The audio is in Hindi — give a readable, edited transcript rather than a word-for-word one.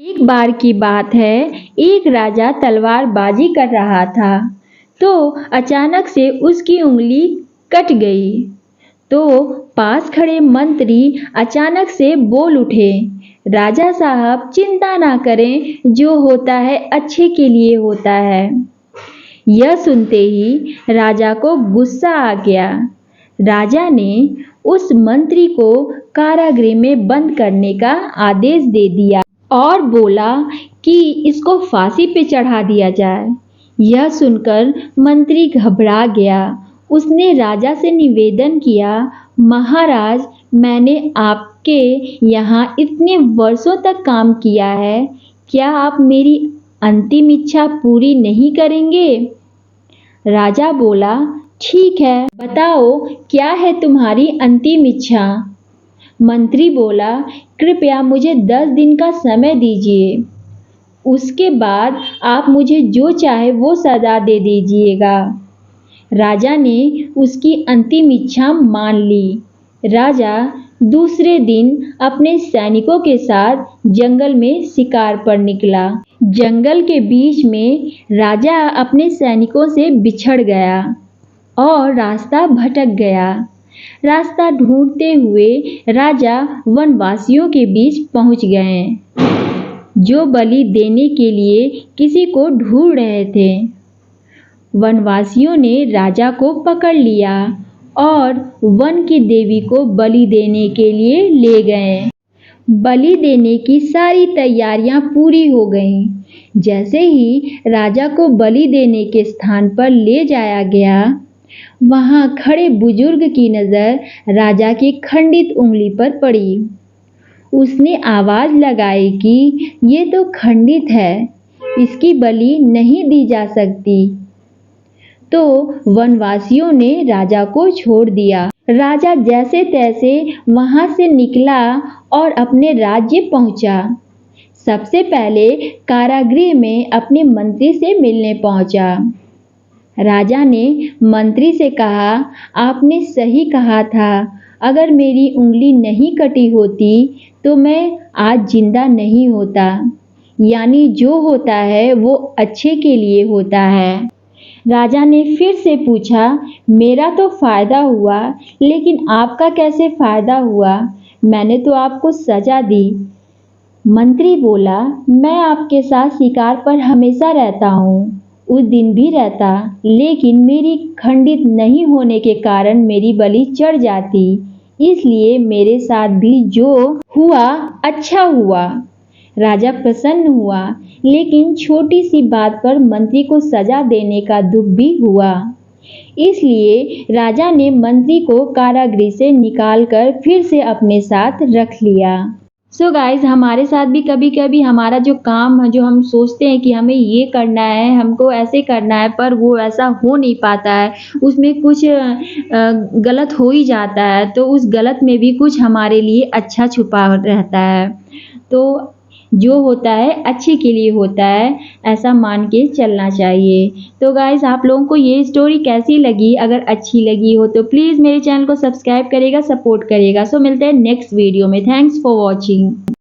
एक बार की बात है, एक राजा तलवारबाजी कर रहा था, तो अचानक से उसकी उंगली कट गई। तो पास खड़े मंत्री अचानक से बोल उठे, राजा साहब चिंता ना करें, जो होता है अच्छे के लिए होता है। यह सुनते ही राजा को गुस्सा आ गया। राजा ने उस मंत्री को कारागृह में बंद करने का आदेश दे दिया और बोला कि इसको फांसी पे चढ़ा दिया जाए। यह सुनकर मंत्री घबरा गया। उसने राजा से निवेदन किया, महाराज, मैंने आपके यहाँ इतने वर्षों तक काम किया है, क्या आप मेरी अंतिम इच्छा पूरी नहीं करेंगे? राजा बोला, ठीक है, बताओ क्या है तुम्हारी अंतिम इच्छा? मंत्री बोला, कृपया मुझे 10 दिन का समय दीजिए। उसके बाद आप मुझे जो चाहे वो सजा दे दीजिएगा। राजा ने उसकी अंतिम इच्छा मान ली। राजा दूसरे दिन अपने सैनिकों के साथ जंगल में शिकार पर निकला। जंगल के बीच में राजा अपने सैनिकों से बिछड़ गया और रास्ता भटक गया। रास्ता ढूंढते हुए राजा वनवासियों के बीच पहुंच गए, जो बलि देने के लिए किसी को ढूंढ रहे थे। वनवासियों ने राजा को पकड़ लिया और वन की देवी को बलि देने के लिए ले गए। बलि देने की सारी तैयारियां पूरी हो गईं। जैसे ही राजा को बलि देने के स्थान पर ले जाया गया, वहां खड़े बुजुर्ग की नजर राजा की खंडित उंगली पर पड़ी। उसने आवाज लगाई कि ये तो खंडित है, इसकी बलि नहीं दी जा सकती। तो वनवासियों ने राजा को छोड़ दिया। राजा जैसे तैसे वहां से निकला और अपने राज्य पहुंचा। सबसे पहले कारागृह में अपने मंत्री से मिलने पहुंचा। राजा ने मंत्री से कहा, आपने सही कहा था, अगर मेरी उंगली नहीं कटी होती तो मैं आज जिंदा नहीं होता। यानी जो होता है वो अच्छे के लिए होता है। राजा ने फिर से पूछा, मेरा तो फायदा हुआ, लेकिन आपका कैसे फायदा हुआ? मैंने तो आपको सजा दी। मंत्री बोला, मैं आपके साथ शिकार पर हमेशा रहता हूँ, उस दिन भी रहता, लेकिन मेरी खंडित नहीं होने के कारण मेरी बलि चढ़ जाती, इसलिए मेरे साथ भी जो हुआ अच्छा हुआ। राजा प्रसन्न हुआ, लेकिन छोटी सी बात पर मंत्री को सजा देने का दुख भी हुआ। इसलिए राजा ने मंत्री को कारागृह से निकालकर फिर से अपने साथ रख लिया। सो गाइस, हमारे साथ भी कभी कभी हमारा जो काम है, जो हम सोचते हैं कि हमें ये करना है, हमको ऐसे करना है, पर वो ऐसा हो नहीं पाता है, उसमें कुछ गलत हो ही जाता है। तो उस गलत में भी कुछ हमारे लिए अच्छा छुपा रहता है। तो जो होता है अच्छे के लिए होता है, ऐसा मान के चलना चाहिए। तो गाइस, आप लोगों को ये स्टोरी कैसी लगी? अगर अच्छी लगी हो तो प्लीज़ मेरे चैनल को सब्सक्राइब करिएगा, सपोर्ट करिएगा। सो मिलते हैं नेक्स्ट वीडियो में। Thanks for watching.